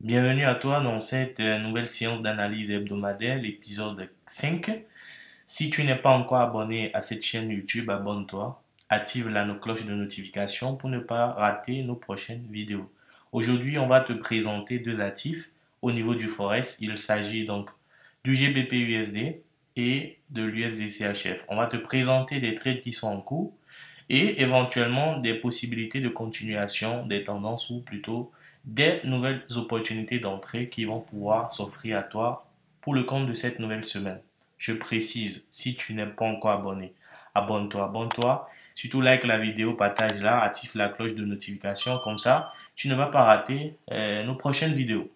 Bienvenue à toi dans cette nouvelle séance d'analyse hebdomadaire, l'épisode 5. Si tu n'es pas encore abonné à cette chaîne YouTube, abonne-toi, active la cloche de notification pour ne pas rater nos prochaines vidéos. Aujourd'hui, on va te présenter deux actifs au niveau du Forex. Il s'agit donc du GBP-USD et de l'USD-CHF. On va te présenter des trades qui sont en cours et éventuellement des possibilités de continuation des tendances ou plutôt des nouvelles opportunités d'entrée qui vont pouvoir s'offrir à toi pour le compte de cette nouvelle semaine. Je précise, si tu n'es pas encore abonné, abonne-toi. Surtout like la vidéo, partage-la, active la cloche de notification, comme ça tu ne vas pas rater nos prochaines vidéos.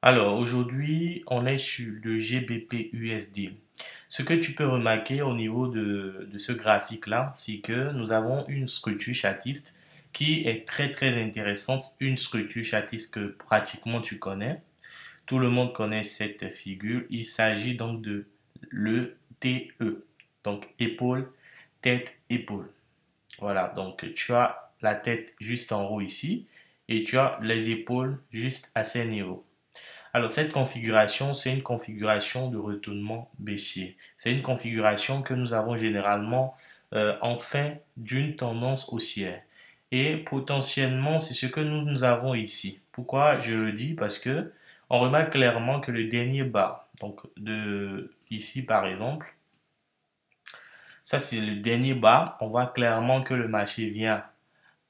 Alors aujourd'hui, on est sur le GBP-USD. Ce que tu peux remarquer au niveau de ce graphique-là, c'est que nous avons une structure chartiste qui est très intéressante, une structure chartiste que pratiquement tu connais. Tout le monde connaît cette figure. Il s'agit donc de l'ETE, donc épaule, tête, épaule. Voilà, donc tu as la tête juste en haut ici et tu as les épaules juste à ces niveaux. Alors, cette configuration, c'est une configuration de retournement baissier. C'est une configuration que nous avons généralement en fin d'une tendance haussière. Et potentiellement, c'est ce que nous avons ici. Pourquoi je le dis? Parce que on remarque clairement que le dernier bas, donc de ici par exemple, ça c'est le dernier bas. On voit clairement que le marché vient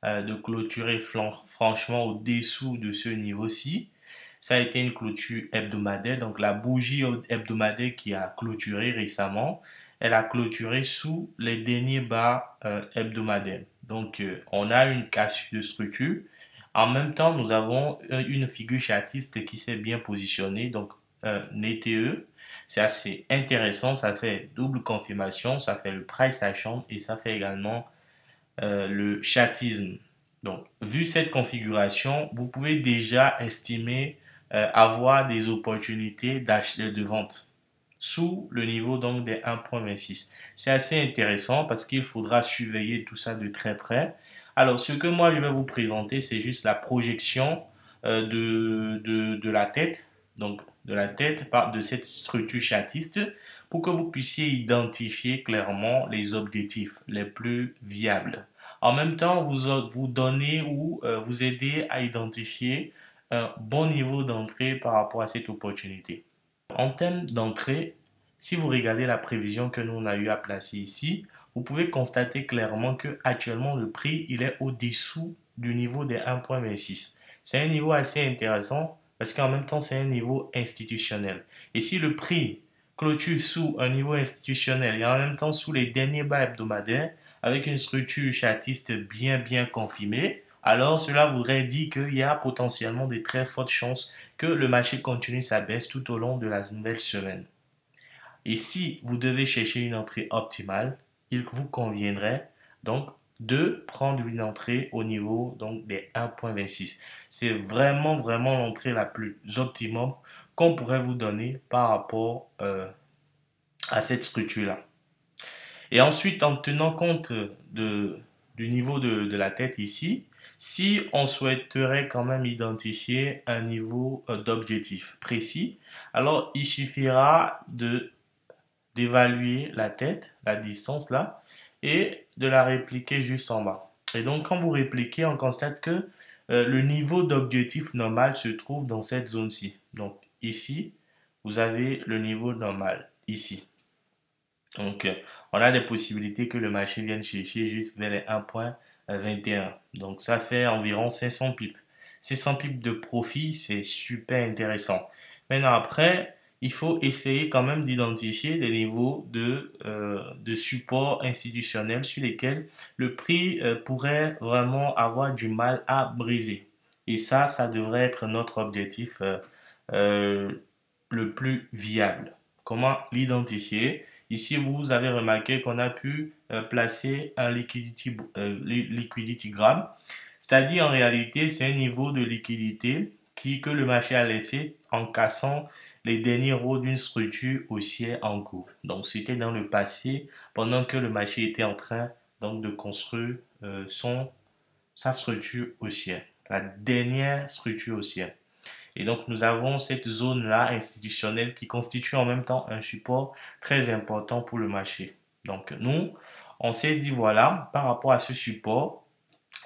de clôturer franchement au-dessous de ce niveau-ci. Ça a été une clôture hebdomadaire, donc la bougie hebdomadaire qui a clôturé récemment, elle a clôturé sous les derniers bas hebdomadaires. Donc on a une cassure de structure. En même temps, nous avons une figure chartiste qui s'est bien positionnée, donc un ETE. C'est assez intéressant, ça fait double confirmation, ça fait le price action et ça fait également le chartisme. Donc, vu cette configuration, vous pouvez déjà estimer avoir des opportunités d'achat de vente sous le niveau donc des 1,26. C'est assez intéressant parce qu'il faudra surveiller tout ça de très près. Alors, ce que moi je vais vous présenter, c'est juste la projection de la tête, donc de la tête de cette structure chartiste pour que vous puissiez identifier clairement les objectifs les plus viables. En même temps, vous donner ou vous aider à identifier un bon niveau d'entrée par rapport à cette opportunité. En termes d'entrée, si vous regardez la prévision que nous on a eu à placer ici, vous pouvez constater clairement que actuellement le prix il est au-dessous du niveau des 1,26. C'est un niveau assez intéressant parce qu'en même temps c'est un niveau institutionnel. Et si le prix clôture sous un niveau institutionnel et en même temps sous les derniers bas hebdomadaires avec une structure chartiste bien confirmée, alors cela voudrait dire qu'il y a potentiellement de très fortes chances que le marché continue sa baisse tout au long de la nouvelle semaine. Et si vous devez chercher une entrée optimale, il vous conviendrait donc de prendre une entrée au niveau donc des 1,26. C'est vraiment l'entrée la plus optimum qu'on pourrait vous donner par rapport à cette structure-là. Et ensuite, en tenant compte du niveau de la tête ici, si on souhaiterait quand même identifier un niveau d'objectif précis, alors il suffira d'évaluer la tête, la distance là, et de la répliquer juste en bas. Et donc, quand vous répliquez, on constate que le niveau d'objectif normal se trouve dans cette zone-ci. Donc, ici, vous avez le niveau normal, ici. Donc, on a des possibilités que le marché vienne chercher juste vers les 1,21. Donc, ça fait environ 500 pips. 500 pips de profit, c'est super intéressant. Maintenant, après, il faut essayer quand même d'identifier des niveaux de support institutionnel sur lesquels le prix pourrait vraiment avoir du mal à briser. Et ça devrait être notre objectif euh, le plus viable. Comment l'identifier? Ici, vous avez remarqué qu'on a pu placer un liquidity gram, c'est-à-dire en réalité, c'est un niveau de liquidité que le marché a laissé en cassant les derniers rôles d'une structure haussière en cours. Donc, c'était dans le passé, pendant que le marché était en train donc de construire sa structure haussière, la dernière structure haussière. Et donc, nous avons cette zone-là institutionnelle qui constitue en même temps un support très important pour le marché. Donc, nous, on s'est dit, voilà, par rapport à ce support,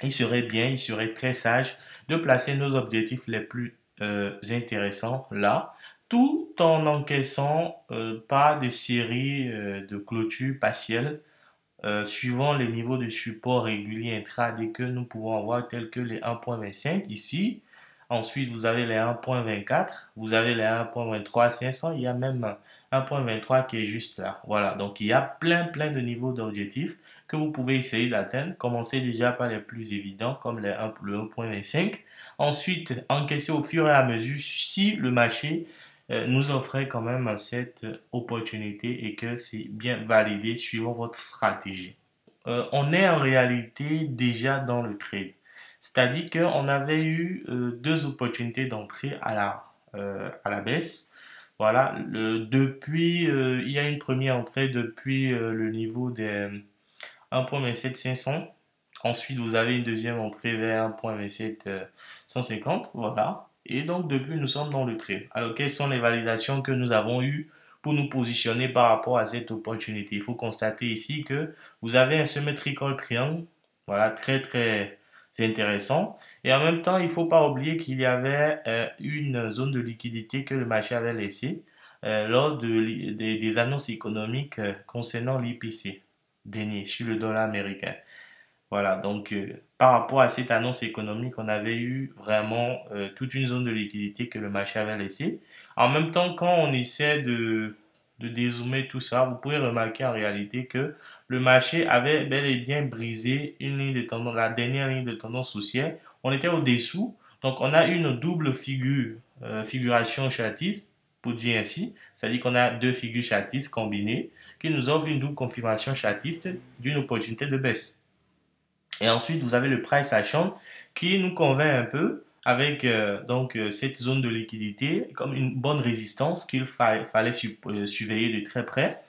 il serait bien, il serait très sage de placer nos objectifs les plus intéressants là, tout en encaissant pas des séries de clôture partielles suivant les niveaux de support réguliers intraday que nous pouvons avoir tels que les 1.25 ici. Ensuite, vous avez les 1.24, vous avez les 1.23 500, il y a même 1.23 qui est juste là. Voilà, donc il y a plein de niveaux d'objectifs que vous pouvez essayer d'atteindre. Commencez déjà par les plus évidents comme le 1.25. Ensuite, encaissez au fur et à mesure si le marché nous offrait quand même cette opportunité et que c'est bien validé suivant votre stratégie. On est en réalité déjà dans le trade. C'est-à-dire qu'on avait eu deux opportunités d'entrée à la baisse. Voilà, il y a une première entrée depuis le niveau des 1.27500. Ensuite, vous avez une deuxième entrée vers 1.27 voilà. Et donc, depuis, nous sommes dans le trade. Alors, quelles sont les validations que nous avons eues pour nous positionner par rapport à cette opportunité? Il faut constater ici que vous avez un symmetrical triangle, voilà, très intéressant. Et en même temps, il ne faut pas oublier qu'il y avait une zone de liquidité que le marché avait laissée lors des annonces économiques concernant l'IPC dernier sur le dollar américain. Voilà, donc par rapport à cette annonce économique, on avait eu vraiment toute une zone de liquidité que le marché avait laissée. En même temps, quand on essaie de dézoomer tout ça, vous pouvez remarquer en réalité que le marché avait bel et bien brisé une ligne de tendance, la dernière ligne de tendance haussière. On était au-dessous, donc on a une double figuration chartiste, pour dire ainsi, c'est-à-dire qu'on a deux figures chartistes combinées qui nous offrent une double confirmation chartiste d'une opportunité de baisse. Et ensuite, vous avez le price action qui nous convainc un peu avec cette zone de liquidité comme une bonne résistance qu'il fallait surveiller de très près.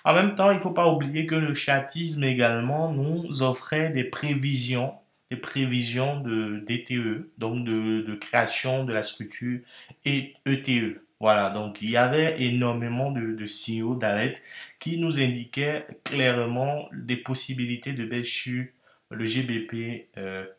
En même temps, il ne faut pas oublier que le chartisme également nous offrait des prévisions de DTE, donc de création de la structure et ETE. Voilà, donc il y avait énormément de signaux d'alerte qui nous indiquaient clairement des possibilités de baisse sur le GBP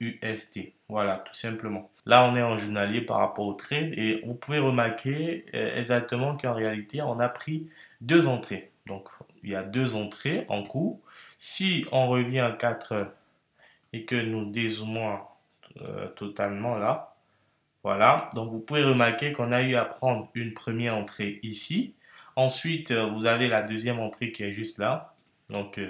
USD. Voilà, tout simplement. Là, on est en journalier par rapport au trade et vous pouvez remarquer exactement qu'en réalité, on a pris deux entrées. Donc, il y a deux entrées en cours. Si on revient à 4 heures et que nous dézoomons totalement là, voilà. Donc, vous pouvez remarquer qu'on a eu à prendre une première entrée ici. Ensuite, vous avez la deuxième entrée qui est juste là. Donc,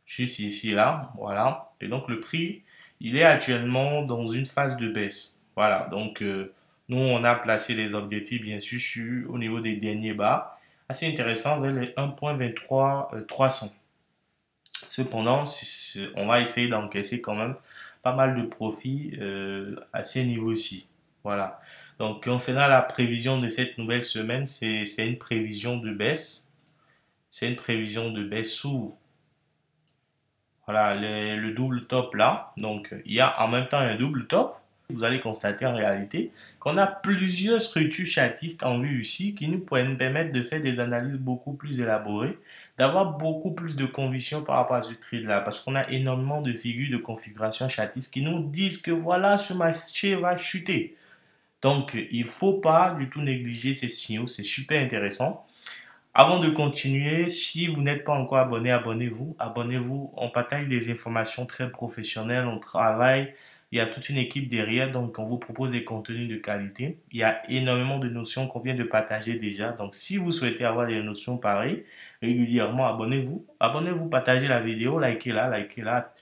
juste ici, là. Voilà. Et donc, le prix, il est actuellement dans une phase de baisse. Voilà. Donc, nous, on a placé les objectifs, bien sûr, au niveau des derniers bas. Assez intéressant vers les 1.23 300. Cependant, on va essayer d'encaisser quand même pas mal de profits à ces niveaux-ci. Voilà. Donc, concernant la prévision de cette nouvelle semaine, c'est une prévision de baisse. C'est une prévision de baisse sous voilà, le double top là. Donc, il y a en même temps un double top. Vous allez constater en réalité qu'on a plusieurs structures chartistes en vue ici qui nous permettent de faire des analyses beaucoup plus élaborées, d'avoir beaucoup plus de conviction par rapport à ce trade-là, parce qu'on a énormément de figures de configuration chartiste qui nous disent que voilà, ce marché va chuter. Donc, il ne faut pas du tout négliger ces signaux, c'est super intéressant. Avant de continuer, si vous n'êtes pas encore abonné, abonnez-vous. Abonnez-vous, on partage des informations très professionnelles, on travaille, il y a toute une équipe derrière, donc on vous propose des contenus de qualité. Il y a énormément de notions qu'on vient de partager déjà, donc si vous souhaitez avoir des notions pareilles, régulièrement, abonnez-vous. Abonnez-vous, partagez la vidéo, likez-la,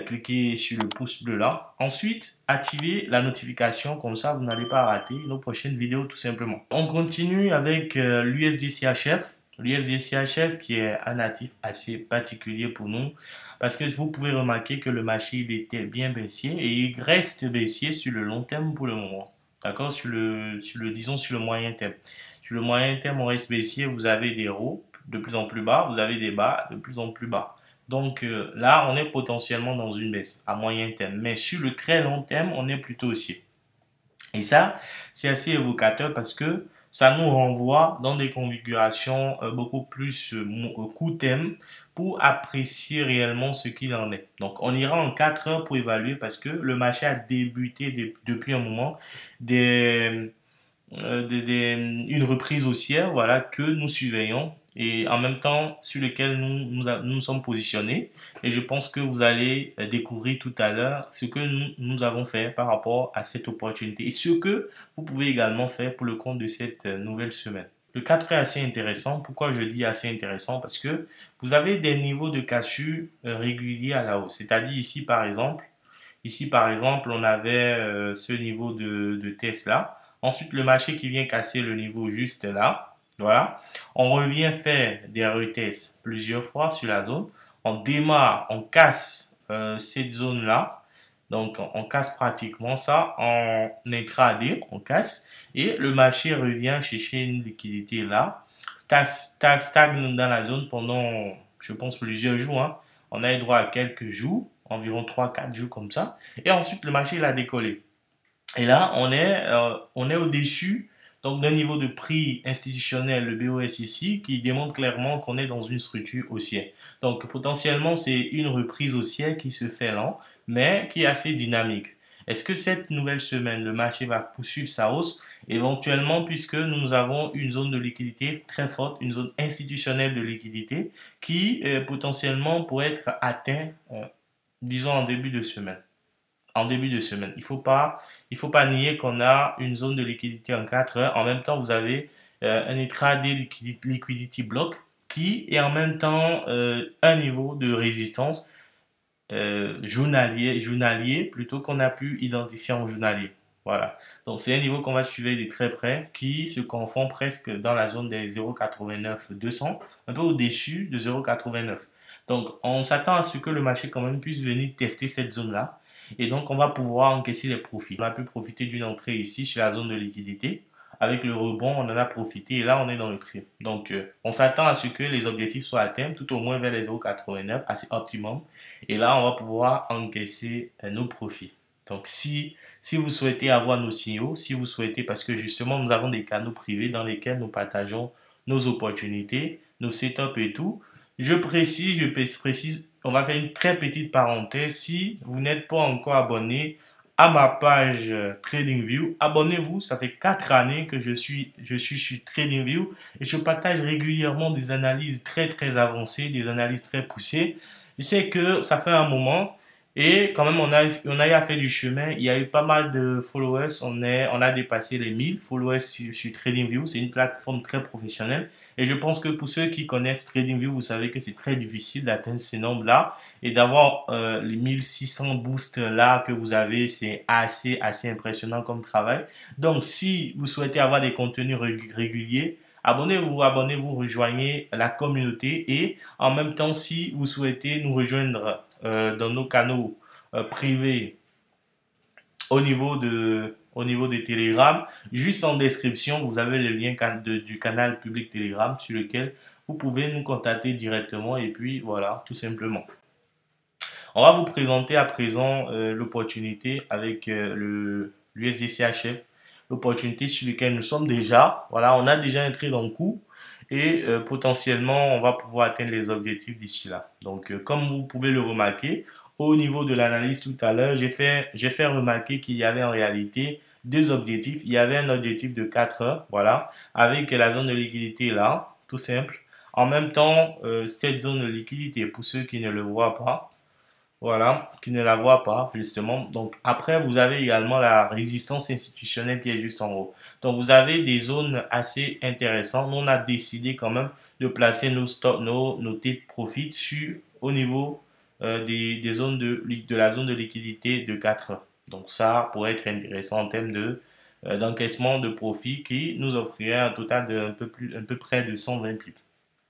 cliquez sur le pouce bleu là. Ensuite, activez la notification, comme ça vous n'allez pas rater nos prochaines vidéos tout simplement. On continue avec l'USD-CHF. L'USD-CHF qui est un actif assez particulier pour nous parce que vous pouvez remarquer que le marché il était bien baissier et il reste baissier sur le long terme pour le moment. D'accord, disons sur le moyen terme. Sur le moyen terme, on reste baissier, vous avez des hauts de plus en plus bas, vous avez des bas de plus en plus bas. Donc là, on est potentiellement dans une baisse à moyen terme. Mais sur le très long terme, on est plutôt haussier. Et ça, c'est assez évocateur parce que ça nous renvoie dans des configurations beaucoup plus court terme pour apprécier réellement ce qu'il en est. Donc, on ira en 4 heures pour évaluer parce que le marché a débuté depuis un moment des, une reprise haussière, voilà, que nous surveillons et en même temps sur lequel nous sommes positionnés. Et je pense que vous allez découvrir tout à l'heure ce que nous avons fait par rapport à cette opportunité et ce que vous pouvez également faire pour le compte de cette nouvelle semaine. Le 4 est assez intéressant. Pourquoi je dis assez intéressant? Parce que vous avez des niveaux de cassure réguliers à la hausse. C'est-à-dire ici par exemple, on avait ce niveau de Tesla. Ensuite, le marché qui vient casser le niveau juste là. Voilà. On revient faire des retests plusieurs fois sur la zone. On démarre, on casse cette zone-là. Donc, on casse pratiquement ça en intraday, on casse. Et le marché revient chercher une liquidité là. Stagne dans la zone pendant, je pense, plusieurs jours. Hein. On a eu droit à quelques jours, environ 3 4 jours comme ça. Et ensuite, le marché il a décollé. Et là, on est au-dessus donc d'un niveau de prix institutionnel, le BOS ici, qui démontre clairement qu'on est dans une structure haussière. Donc potentiellement, c'est une reprise haussière qui se fait lent, mais qui est assez dynamique. Est-ce que cette nouvelle semaine, le marché va poursuivre sa hausse? Éventuellement, puisque nous avons une zone de liquidité très forte, une zone institutionnelle de liquidité, qui potentiellement pourrait être atteinte, disons, en début de semaine en début de semaine. Il faut pas nier qu'on a une zone de liquidité en 4 heures. En même temps, vous avez un intraday liquidity block qui est en même temps un niveau de résistance journalier plutôt qu'on a pu identifier en journalier. Voilà. Donc c'est un niveau qu'on va suivre de très près qui se confond presque dans la zone des 0,89-200, un peu au-dessus de 0,89. Donc on s'attend à ce que le marché quand même puisse venir tester cette zone-là. Et donc on va pouvoir encaisser les profits. On a pu profiter d'une entrée ici sur la zone de liquidité. Avec le rebond, on en a profité et là, on est dans le trade. Donc, on s'attend à ce que les objectifs soient atteints, tout au moins vers les 0,89, assez optimum. Et là, on va pouvoir encaisser nos profits. Donc, si vous souhaitez avoir nos signaux, si vous souhaitez, parce que justement, nous avons des canaux privés dans lesquels nous partageons nos opportunités, nos setups et tout, je précise, on va faire une très petite parenthèse. Si vous n'êtes pas encore abonné à ma page TradingView, abonnez-vous. Ça fait 4 années que je suis sur TradingView et je partage régulièrement des analyses très avancées, des analyses très poussées. Je sais que ça fait un moment et quand même on a fait du chemin. Il y a eu pas mal de followers. On a dépassé les 1000 followers sur TradingView. C'est une plateforme très professionnelle et je pense que pour ceux qui connaissent TradingView, vous savez que c'est très difficile d'atteindre ces nombres-là et d'avoir les 1600 boosts là que vous avez, c'est assez impressionnant comme travail. Donc si vous souhaitez avoir des contenus réguliers, abonnez-vous, rejoignez la communauté et en même temps, si vous souhaitez nous rejoindre dans nos canaux privés au niveau de Telegram, juste en description, vous avez le lien du canal public Telegram sur lequel vous pouvez nous contacter directement et puis voilà, tout simplement. On va vous présenter à présent l'opportunité avec l'USDCHF, l'opportunité sur laquelle nous sommes déjà. Voilà, on a déjà un trade en cours et potentiellement on va pouvoir atteindre les objectifs d'ici là. Donc comme vous pouvez le remarquer, au niveau de l'analyse tout à l'heure, j'ai fait remarquer qu'il y avait en réalité deux objectifs. Il y avait un objectif de 4 heures, voilà, avec la zone de liquidité là, tout simple. En même temps, cette zone de liquidité, pour ceux qui ne le voient pas, voilà, qui ne la voient pas, justement. Donc, après, vous avez également la résistance institutionnelle qui est juste en haut. Donc, vous avez des zones assez intéressantes. Nous, on a décidé quand même de placer nos stop, nos take profit au niveau des zones de la zone de liquidité de 4 heures. Donc, ça pourrait être intéressant en termes d'encaissement de profit qui nous offrirait un total de un peu près de 120 pips.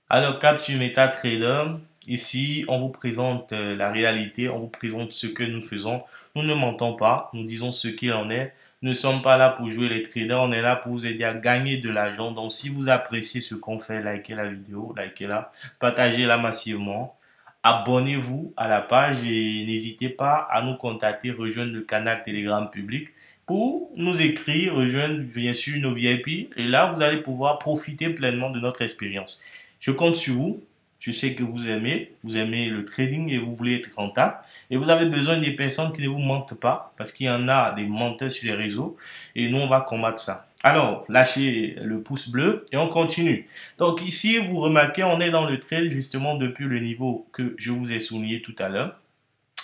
Alors, cap sur MetaTrader, Ici, on vous présente la réalité, on vous présente ce que nous faisons. Nous ne mentons pas, nous disons ce qu'il en est. Nous ne sommes pas là pour jouer les traders, on est là pour vous aider à gagner de l'argent. Donc, si vous appréciez ce qu'on fait, likez la vidéo, likez-la, partagez-la massivement. Abonnez-vous à la page et n'hésitez pas à nous contacter, rejoindre le canal Telegram public pour nous écrire, rejoindre bien sûr nos VIP. Et là, vous allez pouvoir profiter pleinement de notre expérience. Je compte sur vous. Je sais que vous aimez le trading et vous voulez être rentable. Et vous avez besoin des personnes qui ne vous mentent pas, parce qu'il y en a des menteurs sur les réseaux. Et nous, on va combattre ça. Alors, lâchez le pouce bleu et on continue. Donc ici, vous remarquez, on est dans le trade justement depuis le niveau que je vous ai souligné tout à l'heure.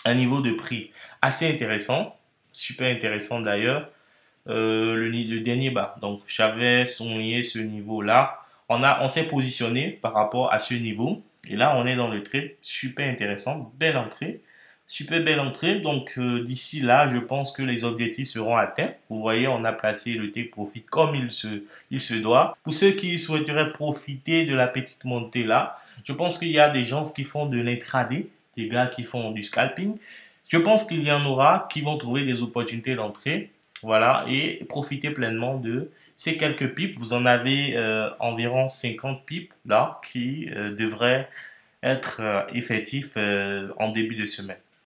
Un niveau de prix assez intéressant, super intéressant d'ailleurs. Le dernier bas. Donc, j'avais souligné ce niveau-là. On s'est positionné par rapport à ce niveau. Et là, on est dans le trade. Super intéressant. Belle entrée. Super belle entrée. Donc, d'ici là, je pense que les objectifs seront atteints. Vous voyez, on a placé le take profit comme il se doit. Pour ceux qui souhaiteraient profiter de la petite montée là, je pense qu'il y a des gens qui font de l'intraday, des gars qui font du scalping. Je pense qu'il y en aura qui vont trouver des opportunités d'entrée. Voilà, et profitez pleinement de ces quelques pips. Vous en avez environ 50 pips là qui devraient être effectifs en début de semaine.